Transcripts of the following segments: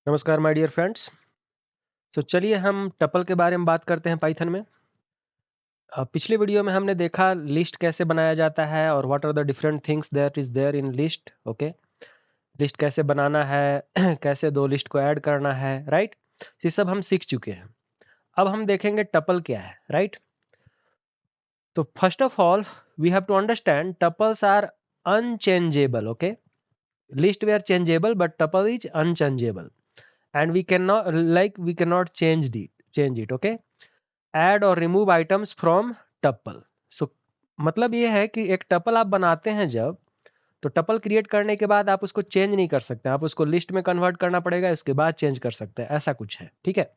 नमस्कार my dear friends. तो चलिए हम टपल के बारे में बात करते हैं पाइथन में। पिछले वीडियो में हमने देखा लिस्ट कैसे बनाया जाता है और what are the different things that is there in list. Okay, list कैसे बनाना है कैसे दो लिस्ट को ऐड करना है, राइट। ये सब हम सीख चुके हैं। अब हम देखेंगे टपल क्या है, राइट। तो first of all we have to understand tuples are unchangeable. Okay, list they are changeable but tuple is unchangeable and we cannot change it. Okay, add or remove items from tuple. So मतलब ये है कि एक tuple आप बनाते हैं जब, तो टपल क्रिएट करने के बाद आप उसको चेंज नहीं कर सकते, आप उसको लिस्ट में कन्वर्ट करना पड़ेगा, इसके बाद चेंज कर सकते हैं, ऐसा कुछ है। ठीक है,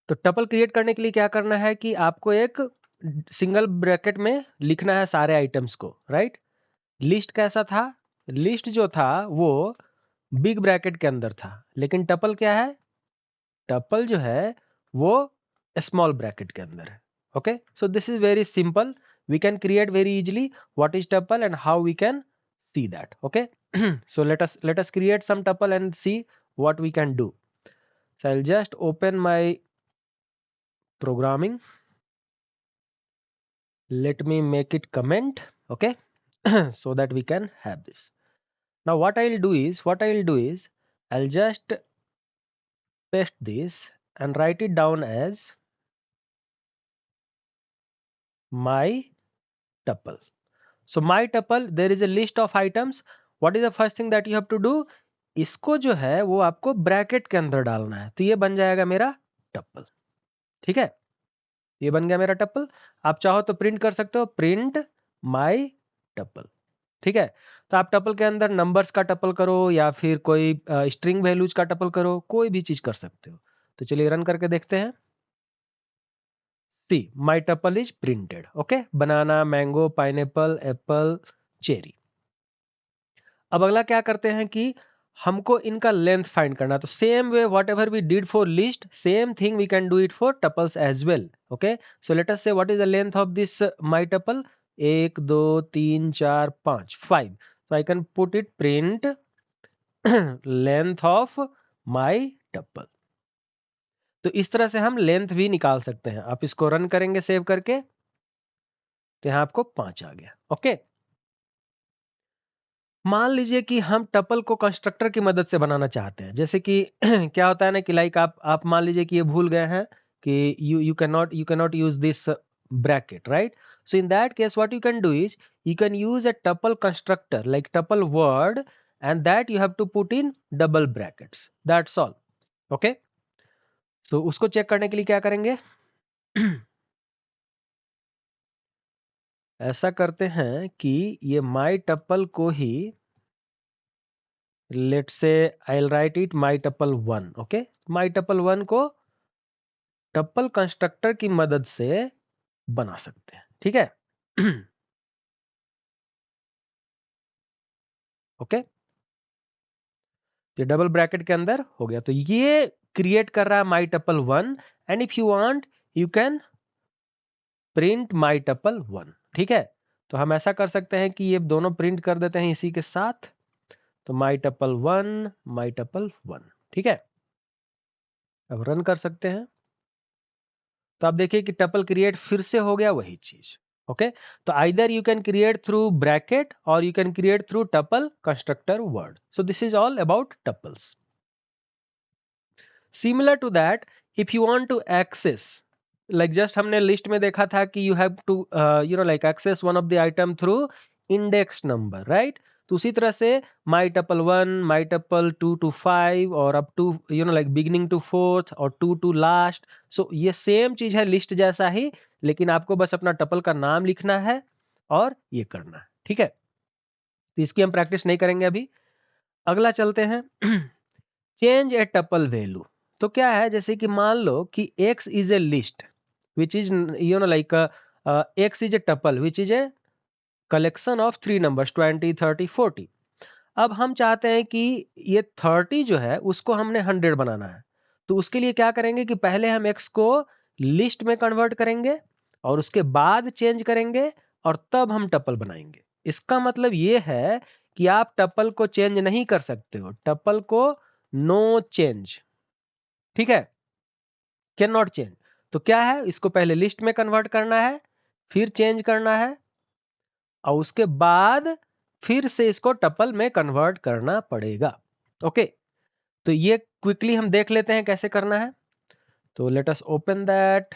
तो टपल क्रिएट करने के लिए क्या करना है कि आपको एक सिंगल ब्रैकेट में लिखना है सारे आइटम्स को, राइट। लिस्ट कैसा था? लिस्ट जो था वो बिग ब्रैकेट के अंदर था, लेकिन टपल क्या है? टपल जो है वो स्मॉल ब्रैकेट के अंदर है। Okay, so this is very simple, we can create very easily what is tuple and how we can see that. Okay, so let us create some tuple and see what we can do. So I'll just open my programming, let me make it comment. Okay, so that we can have this. Now what I'll do is I'll just paste this and write it down as my tuple. So my tuple, there is a list of items. What is the first thing that you have to do? इसको जो है वो आपको bracket के अंदर डालना है, तो ये बन जाएगा मेरा टपल। ठीक है, ये बन गया मेरा टपल। आप चाहो तो प्रिंट कर सकते हो, प्रिंट माय टपल। ठीक है, तो आप टपल के अंदर नंबर्स का टपल करो या फिर कोई स्ट्रिंग वैल्यूज का टपल करो, कोई भी चीज कर सकते हो। तो चलिए रन करके देखते हैं। See my tuple is printed. Okay, banana, mango, pineapple, Apple, cherry. अब अगला क्या करते हैं कि हमको इनका लेंथ फाइंड करना, तो same way whatever we did for list, same thing we can do it for tuples as well. Okay, so let us say what is the length of this my tuple? 1 2 3 4 5 5। So I can put it print length of my tuple. तो इस तरह से हम length भी निकाल सकते हैं। आप इसको रन करेंगे सेव करके, तो यहाँ आपको 5 आ गया। ओके, मान लीजिए कि हम टपल को कंस्ट्रक्टर की मदद से बनाना चाहते हैं, जैसे कि क्या होता है ना कि लाइक आप मान लीजिए कि ये भूल गए हैं कि you cannot use this bracket, right. So in that case what you can do is you can use a tuple constructor like tuple word and that you have to put in double brackets, that's all. Okay, so उसको check करने के लिए क्या करेंगे? ऐसा करते हैं कि ये माई टपल को ही, let's say I'll write it my tuple 1. Okay, my tuple 1 को टपल कंस्ट्रक्टर की मदद से बना सकते हैं। ठीक है, ओके, ये डबल ब्रैकेट के अंदर हो गया, तो ये क्रिएट कर रहा है my tuple 1 and if you want you can print my tuple 1। ठीक है, तो हम ऐसा कर सकते हैं कि ये दोनों प्रिंट कर देते हैं इसी के साथ, तो my tuple 1 my tuple 1। ठीक है, अब रन कर सकते हैं, तो आप देखिए कि टपल क्रिएट फिर से हो गया वही चीज। ओके, तो either you can create through bracket और you can create through tuple constructor word. So this is all about tuples. Similar to that, if you want to access, like just हमने list में देखा था कि you have to like access one of the item through index number, right. तो उसी तरह से my tuple 1 my tuple 2 to 5 और up to like beginning to fourth और 2 टू लास्ट। सो ये सेम चीज है लिस्ट जैसा ही, लेकिन आपको बस अपना टपल का नाम लिखना है और ये करना है। ठीक है, तो इसकी हम प्रैक्टिस नहीं करेंगे अभी। अगला चलते हैं, चेंज ए टपल वैल्यू। तो क्या है, जैसे कि मान लो कि x is A list which is like x is a tuple which is a collection of 3 numbers 20 30 40। अब हम चाहते हैं कि ये 30 जो है उसको हमने 100 बनाना है, तो उसके लिए क्या करेंगे कि पहले हम x को लिस्ट में कन्वर्ट करेंगे और उसके बाद चेंज करेंगे और तब हम टपल बनाएंगे। इसका मतलब ये है कि आप टपल को चेंज नहीं कर सकते हो, टपल को नो चेंज, ठीक है, कैन नॉट चेंज। तो क्या है, इसको पहले लिस्ट में कन्वर्ट करना है, फिर चेंज करना है, और उसके बाद फिर से इसको टपल में कन्वर्ट करना पड़ेगा। ओके, तो ये क्विकली हम देख लेते हैं कैसे करना है। तो लेट अस ओपन दैट।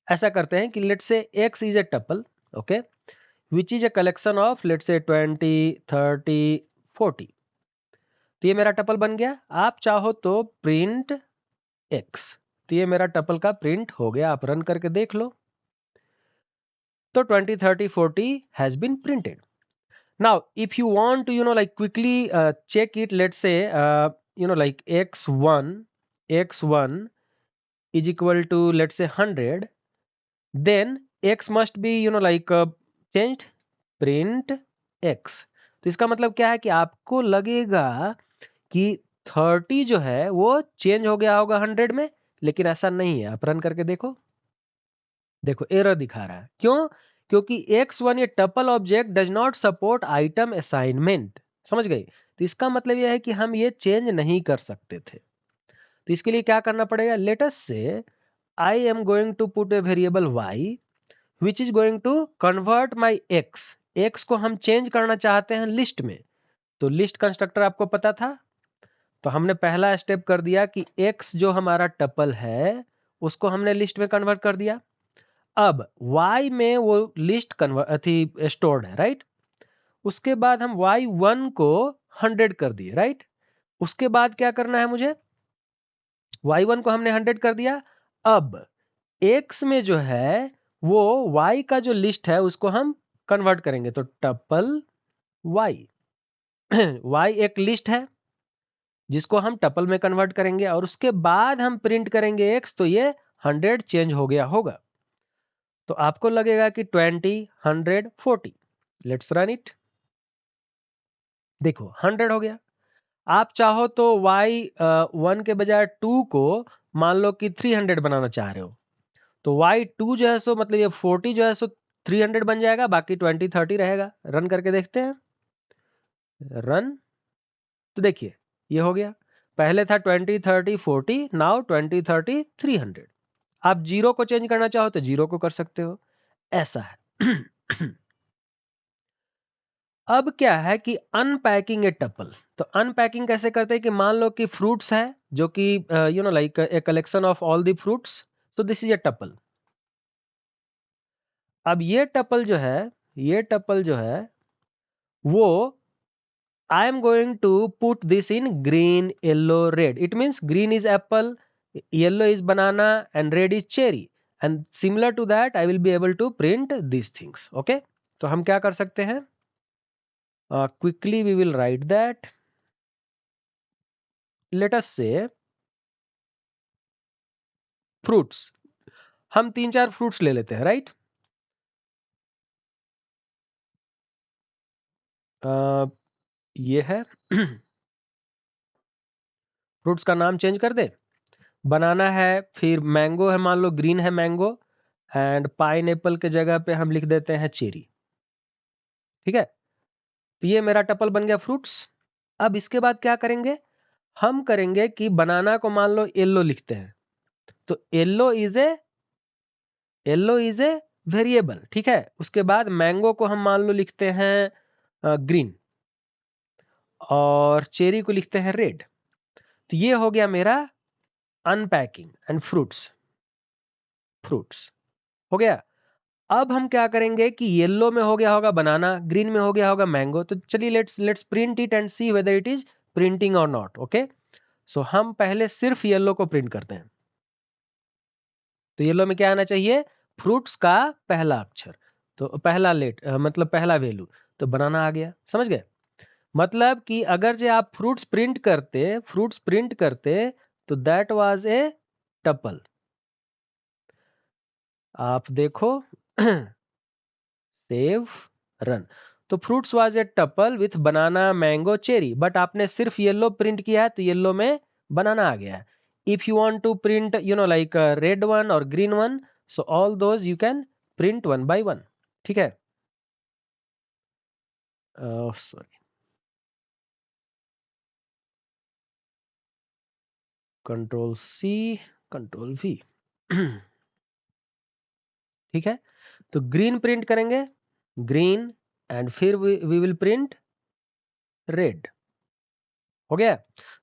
ऐसा करते हैं कि let say x is a tuple, okay, which is a collection of let say 20, 30, 40। तो ये मेरा टपल बन गया। आप चाहो तो प्रिंट x, तो ये मेरा टपल का प्रिंट हो गया। आप रन करके देख लो। तो 20, 30, 40 has been printed. Now, if you want to, like quickly check it, let's say, like x1 is equal to, let's say, 100, then x must be, like changed, print x। तो इसका मतलब क्या है कि आपको लगेगा कि 30 जो है वो चेंज हो गया होगा 100 में, लेकिन ऐसा नहीं है। आप रन करके देखो, देखो एरर दिखा रहा है। क्यों? क्योंकि x1 ये tuple object does not support item assignment. समझ गए? तो इसका मतलब यह है कि हम ये चेंज नहीं कर सकते थे। तो इसके लिए क्या करना पड़ेगा? Let us say I am going to put a variable y which is going to convert my x को हम चेंज करना चाहते हैं लिस्ट में। तो लिस्ट कंस्ट्रक्टर आपको पता था, तो हमने पहला स्टेप कर दिया कि x जो हमारा टपल है उसको हमने लिस्ट में कन्वर्ट कर दिया। अब y में वो लिस्ट स्टोर्ड है, राइट। उसके बाद हम y1 को 100 कर दिए, राइट। उसके बाद क्या करना है मुझे? y1 को हमने 100 कर दिया। अब x में जो है वो y का जो लिस्ट है उसको हम कन्वर्ट करेंगे। तो टपल y y एक लिस्ट है जिसको हम टपल में कन्वर्ट करेंगे, और उसके बाद हम प्रिंट करेंगे x, तो ये 100 चेंज हो गया होगा। तो आपको लगेगा कि 20, 100, 40। Let's run it. देखो 100 हो गया। आप चाहो तो y1 के बजाय 2 को मान लो कि 300 बनाना चाह रहे हो, तो y2 जो है सो मतलब ये 40 जो है सो 300 बन जाएगा, बाकी 20, 30 रहेगा। रन करके देखते हैं, रन। तो देखिए ये हो गया। पहले था 20, 30, 40, नाउ 20, 30, 300। आप जीरो को चेंज करना चाहो तो जीरो को कर सकते हो। ऐसा है। अब क्या है कि अनपैकिंग ए टपल। तो अनपैकिंग कैसे करते हैं कि मान लो कि फ्रूट्स है जो कि like a collection of all the fruits, तो दिस इज ए टपल। अब ये टपल जो है वो I am going to put this in green, yellow, red. It means green is apple, yellow is banana and red is cherry, and similar to that I will be able to print this things. Okay, तो हम क्या कर सकते हैं? quickly we will write that. Let us say fruits। हम 3-4 fruits ले लेते हैं, राइट। ये है। फ्रूट्स का नाम चेंज कर दे। बनाना है, फिर मैंगो है, मान लो ग्रीन है मैंगो, एंड पाइनएप्पल के जगह पे हम लिख देते हैं चेरी। ठीक है, तो ये मेरा टपल बन गया फ्रूट्स। अब इसके बाद क्या करेंगे? हम करेंगे कि बनाना को मान लो येलो लिखते हैं, तो येलो इज ए वेरिएबल। ठीक है, उसके बाद मैंगो को हम मान लो लिखते हैं ग्रीन, और चेरी को लिखते हैं रेड। तो ये हो गया मेरा अनपैकिंग एंड फ्रूट्स हो गया। अब हम क्या करेंगे कि येलो में हो गया होगा बनाना, ग्रीन में हो गया होगा मैंगो। तो चलिए let's print it and see whether it is printing और नॉट। ओके, सो हम पहले सिर्फ येलो को प्रिंट करते हैं। तो येलो में क्या आना चाहिए? फ्रूट्स का पहला अक्षर, तो पहला मतलब पहला वैल्यू। तो बनाना आ गया। समझ गए? मतलब कि अगर जो आप फ्रूट्स प्रिंट करते तो दैट वाज ए टपल। आप देखो, सेव, रन। तो fruits was a tuple with banana, mango, cherry, but आपने सिर्फ येलो प्रिंट किया है तो येलो में बनाना आ गया है। If you want to print like red one और green one, so all those you can print one by one. ठीक है, sorry. Control C, control V. ठीक है, तो ग्रीन प्रिंट करेंगे, ग्रीन, एंड फिर वी विल प्रिंट रेड। हो गया।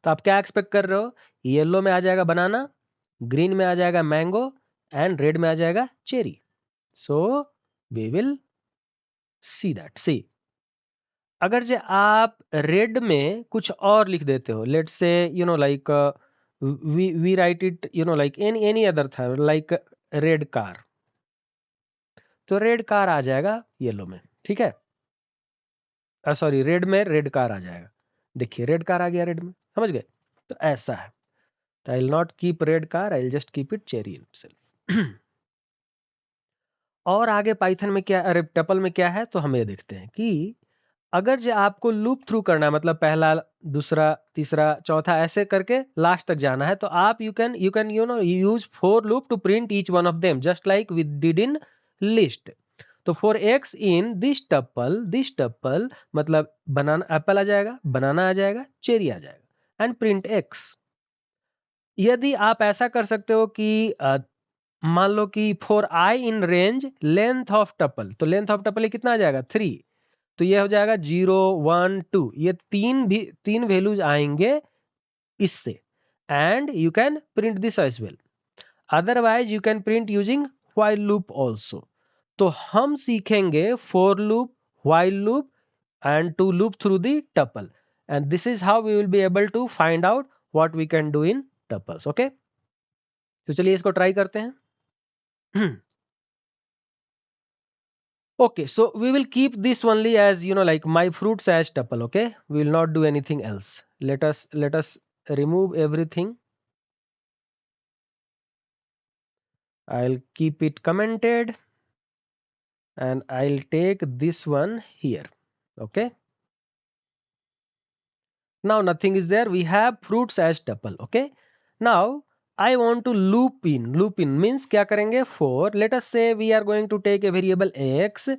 तो आप क्या एक्सपेक्ट कर रहे हो? येलो में आ जाएगा बनाना, ग्रीन में आ जाएगा मैंगो, एंड रेड में आ जाएगा cherry. So we will see that. See, अगर जे आप रेड में कुछ और लिख देते हो, let's say like we write it like any other था, लाइक रेड कार, तो रेड कार आ जाएगा येलो में। ठीक है, सॉरी, रेड में रेड कार आ जाएगा। देखिए रेड कार आ गया रेड में, समझ गए? तो ऐसा है। तो I will not keep red car, I will just keep it cherry itself. और आगे पाइथन में क्या, अरे टपल में क्या है, तो हम ये देखते हैं कि अगर जो आपको लूप थ्रू करना है, मतलब पहला, दूसरा, तीसरा, चौथा, ऐसे करके लास्ट तक जाना है, तो आप you can use for loop to print each one of them, just like we did in list. तो for x in this tuple मतलब बनाना, एप्पल आ जाएगा, बनाना आ जाएगा, चेरी आ जाएगा, एंड प्रिंट एक्स। यदि आप ऐसा कर सकते हो कि मान लो कि for I in range length of tuple, तो लेंथ ऑफ टपल कितना आ जाएगा? 3। तो ये हो जाएगा 0, 1, 2, ये तीन वैल्यूज आएंगे इससे, and you can print this as well. Otherwise you can print using while loop also. तो हम सीखेंगे for loop, while loop, and to loop through the tuple, and this is how we will be able to find out what we can do in tuples. Okay, तो चलिए इसको try करते हैं। Okay, so we will keep this only as like my fruits as tuple. Okay, we will not do anything else. Let us remove everything. I'll keep it commented, and I'll take this one here. Okay, now nothing is there, we have fruits as tuple. Okay, now I want to loop in means क्या करेंगे? For let us say we are going to take a variable x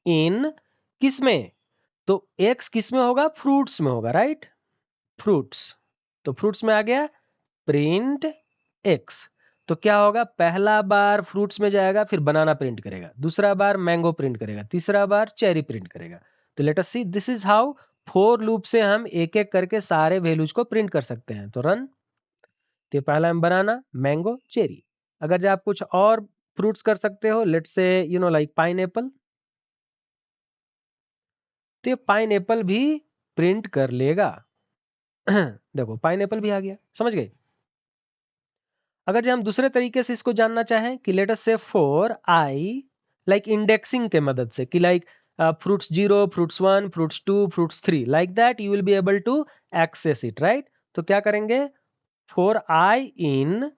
in किस में? तो x किस में होगा? Fruits में होगा, राइट? फ्रूट्स, तो फ्रूट्स में आ गया प्रिंट एक्स। तो क्या होगा? पहला बार फ्रूट्स में जाएगा, फिर बनाना प्रिंट करेगा, दूसरा बार मैंगो प्रिंट करेगा, तीसरा बार चेरी प्रिंट करेगा। तो let us see, this is how for loop से हम एक एक करके सारे वैल्यूज को प्रिंट कर सकते हैं। तो रन, तो पहला हम बनाना, मैंगो, चेरी। अगर जो आप कुछ और फ्रूट्स कर सकते हो, लेट्स से लाइक पाइनएप्पल, तो पाइनएप्पल भी प्रिंट कर लेगा। देखो पाइनएप्पल भी आ गया, समझ गए? अगर जो हम दूसरे तरीके से इसको जानना चाहें कि लेट अस से फॉर आई, लाइक इंडेक्सिंग के मदद से, कि like fruits 0, fruits 1, fruits 2, fruits 3, like that you will be able to access it, right? तो क्या करेंगे? फॉर आई इन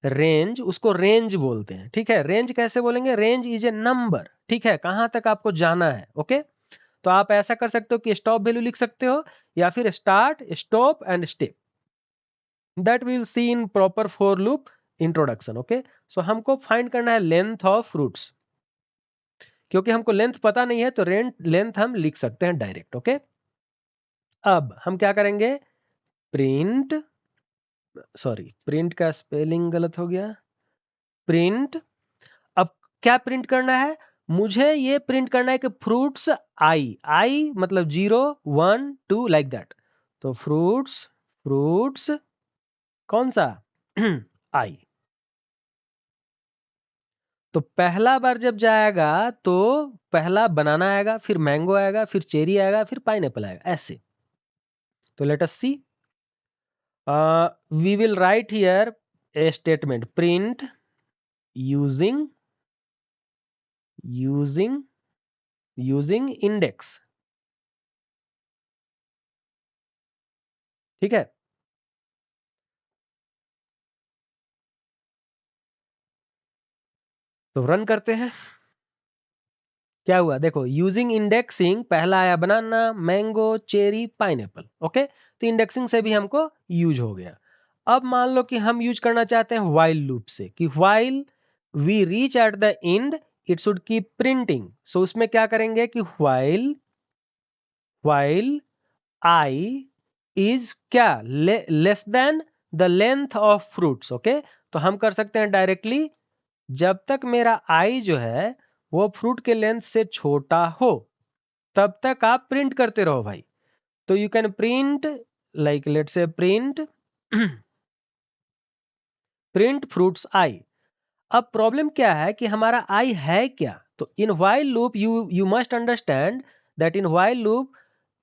रेंज, उसको रेंज बोलते हैं, ठीक है? रेंज कैसे बोलेंगे? रेंज इज ए नंबर, ठीक है? कहां तक आपको जाना है। ओके, तो आप ऐसा कर सकते हो कि स्टॉप वैल्यू लिख सकते हो, या फिर start, stop and step, that will see in proper for loop introduction. Okay, so हमको फाइंड करना है लेंथ ऑफ फ्रूट्स। क्योंकि हमको लेंथ पता नहीं है, तो लेंथ हम लिख सकते हैं डायरेक्ट। ओके, अब हम क्या करेंगे? प्रिंट, सॉरी प्रिंट का स्पेलिंग गलत हो गया, प्रिंट। अब क्या प्रिंट करना है? मुझे ये प्रिंट करना है कि फ्रूट्स आई मतलब 0, 1, 2 लाइक दैट। तो फ्रूट्स, फ्रूट्स कौन सा? आई। तो पहला बार जब जाएगा तो पहला बनाना आएगा, फिर मैंगो आएगा, फिर चेरी आएगा, फिर पाइनएप्पल आएगा, ऐसे। तो let us see, we will write here a statement, print using index. ठीक है, तो रन करते हैं। क्या हुआ देखो, यूजिंग इंडेक्सिंग, पहला आया बनाना, मैंगो, चेरी, पाइनएप्पल। ओके, तो इंडेक्सिंग से भी हमको यूज हो गया। अब मान लो कि हम यूज करना चाहते हैं व्हाइल लूप से, कि while we reach at the end it should keep printing. So उसमें क्या करेंगे कि व्हाइल आई इज क्या? Less than the length of fruits. Okay, तो हम कर सकते हैं डायरेक्टली, जब तक मेरा आई जो है वो फ्रूट के लेंथ से छोटा हो तब तक आप प्रिंट करते रहो भाई। तो you can print like let's say print print fruits आई। अब प्रॉब्लम क्या है कि हमारा आई है क्या, तो in while loop you must understand that in while loop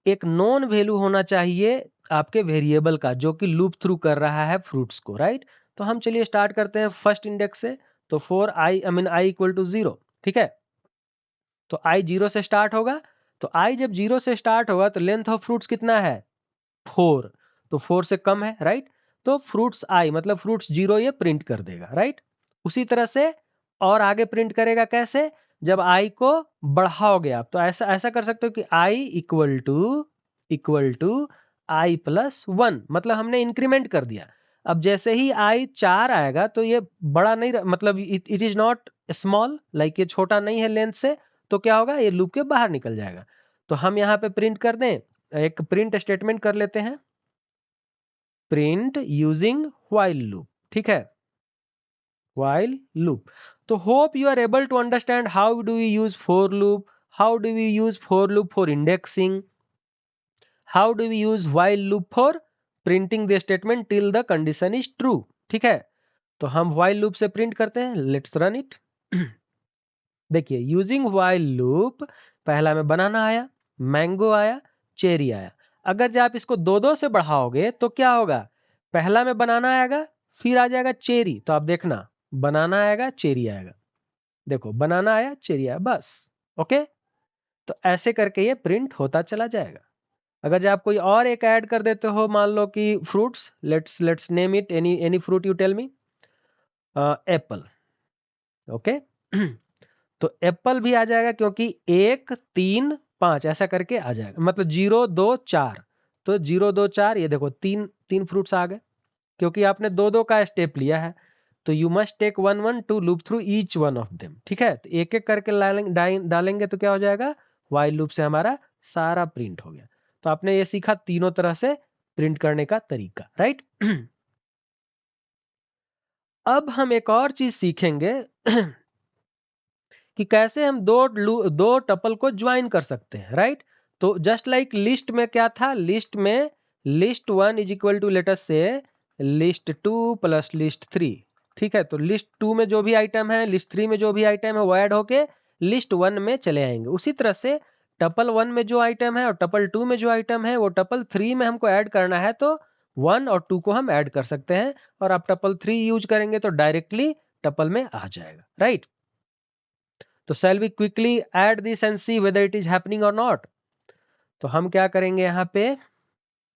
एक नॉन वैल्यू होना चाहिए आपके वेरिएबल का, जो कि लूप थ्रू कर रहा है फ्रूट्स को, राइट। तो हम चलिए स्टार्ट करते हैं फर्स्ट इंडेक्स से। तो for I mean I equal to 0, ठीक है। तो आई 0 से स्टार्ट होगा, तो आई जब 0 से स्टार्ट होगा तो लेंथ ऑफ फ्रूट्स कितना है 4, तो 4 से कम है, राइट। तो फ्रूट्स आई मतलब फ्रूट्स 0 ये प्रिंट कर देगा, राइट। उसी तरह से और आगे प्रिंट करेगा कैसे, जब आई को बढ़ाओगे आप, तो ऐसा ऐसा कर सकते हो कि आई इक्वल टू आई प्लस 1, मतलब हमने इंक्रीमेंट कर दिया। अब जैसे ही आई 4 आएगा तो ये बड़ा नहीं मतलब it is not small, like ये छोटा नहीं है लेंथ से, तो क्या होगा ये लूप के बाहर निकल जाएगा। तो हम यहाँ पे प्रिंट कर दें, एक प्रिंट स्टेटमेंट कर लेते हैं, प्रिंट यूजिंग व्हाइल लूप, ठीक है, व्हाइल लूप। तो hope you are able to understand how do we use for loop, how do we use for loop for indexing, how do we use while loop for printing the statement till the condition is true, ठीक है। तो हम while loop से print करते हैं, let's run it. देखिए using while loop, पहला में बनाना आया, मैंगो आया, चेरी आया। अगर जब आप इसको 2-2 से बढ़ाओगे तो क्या होगा, पहला में बनाना आएगा, फिर आ जाएगा चेरी। तो आप देखना बनाना आएगा चेरी आएगा, देखो बनाना आया चेरी आया, बस। ओके, तो ऐसे करके ये प्रिंट होता चला जाएगा। अगर जब आप कोई और एक ऐड कर देते हो, मान लो कि fruits, let's name it any any fruit, you tell me, apple. Okay तो एप्पल भी आ जाएगा, क्योंकि 1 3 5 ऐसा करके आ जाएगा, मतलब 0 2 4, तो 0 2 4 ये देखो तीन तीन फ्रूट्स आ गए, क्योंकि आपने 2-2 का स्टेप लिया है। तो you must take 1-1 to loop through each one of them, ठीक है। तो एक एक करके डालेंगे तो क्या हो जाएगा, व्हाइल लूप से हमारा सारा प्रिंट हो गया। तो आपने ये सीखा तीनों तरह से प्रिंट करने का तरीका, राइट। अब हम एक और चीज सीखेंगे कि कैसे हम दो टपल को ज्वाइन कर सकते हैं, राइट। तो जस्ट लाइक लिस्ट में क्या था, लिस्ट में list 1 is equal to let us say list 2 plus list 3, ठीक है। तो लिस्ट 2 में जो भी आइटम है, लिस्ट 3 में जो भी आइटम है, वो ऐड होके लिस्ट 1 में चले आएंगे। उसी तरह से टपल 1 में जो आइटम है और टपल 2 में जो आइटम है वो टपल 3 में हमको ऐड करना है, तो 1 और 2 को हम ऐड कर सकते हैं, और आप टपल 3 यूज करेंगे तो डायरेक्टली टपल में आ जाएगा, राइट। तो shall we quickly add this and see whether it is happening or not। तो हम क्या करेंगे यहाँ पे,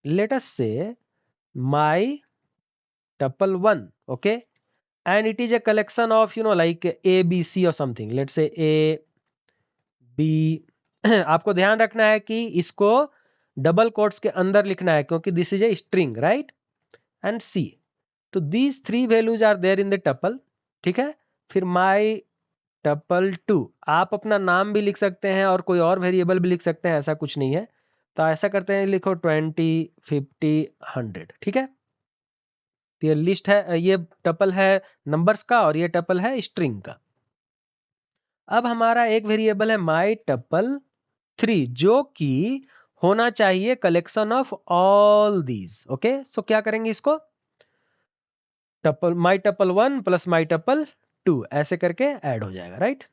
let us say my tuple 1, okay, and it is a collection of like a b c or something, let's say a b। आपको ध्यान रखना है कि इसको डबल कोट्स के अंदर लिखना है, क्योंकि this is a string, right, and c। तो these 3 values are there in the tuple, ठीक है। फिर my टपल 2, आप अपना नाम भी लिख सकते हैं और कोई और वेरिएबल भी लिख सकते हैं, ऐसा कुछ नहीं है। तो ऐसा करते हैं, लिखो 20 50 100, ठीक है। ये लिस्ट है, ये टपल है नंबर्स का और ये टपल है स्ट्रिंग का। अब हमारा एक वेरिएबल है माई टपल 3, जो कि होना चाहिए collection of all these. Okay, so क्या करेंगे इसको, tuple my tuple 1 plus my tuple 2 ऐसे करके ऐड हो जाएगा, right.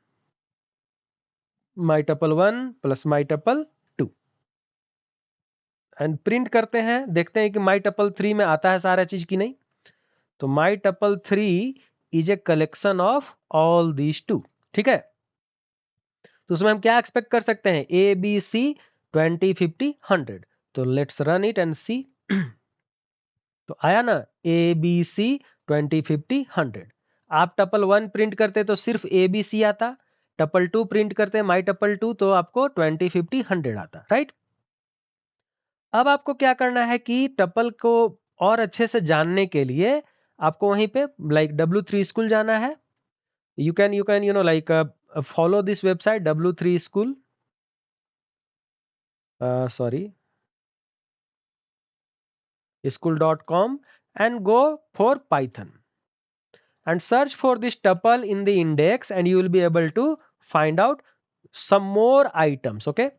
My tuple 1 plus my tuple 2 and print करते हैं, देखते हैं कि माई टपल 3 में आता है सारा चीज की नहीं। तो my tuple 3 is a collection of all these 2, ठीक है। तो उसमें हम क्या एक्सपेक्ट कर सकते हैं, ए बी सी 20 50 100। तो लेट्स रन इट एंड सी। तो आया ना ए बी सी 20 50 100। आप टपल 1 प्रिंट करते तो सिर्फ ए बी सी आता, टपल 2 प्रिंट करते माई टपल 2 तो आपको 20 50 100 आता, राइट। अब आपको क्या करना है कि टपल को और अच्छे से जानने के लिए आपको वहीं पे लाइक W3 स्कूल जाना है। You can like follow this website W3 school, sorry school.com, and go for Python and search for this tuple in the index and you will be able to find out some more items. Okay,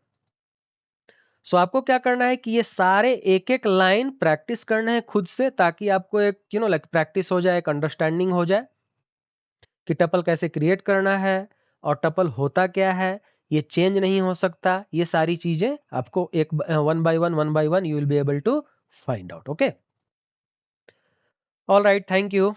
सो आपको क्या करना है कि ये सारे एक एक line practice करना है खुद से, ताकि आपको एक लाइक प्रैक्टिस हो जाए, एक अंडरस्टैंडिंग हो जाए कि टपल कैसे क्रिएट करना है और टपल होता क्या है, ये चेंज नहीं हो सकता। ये सारी चीजें आपको एक one by one you will be able to find out. Okay, all right, thank you.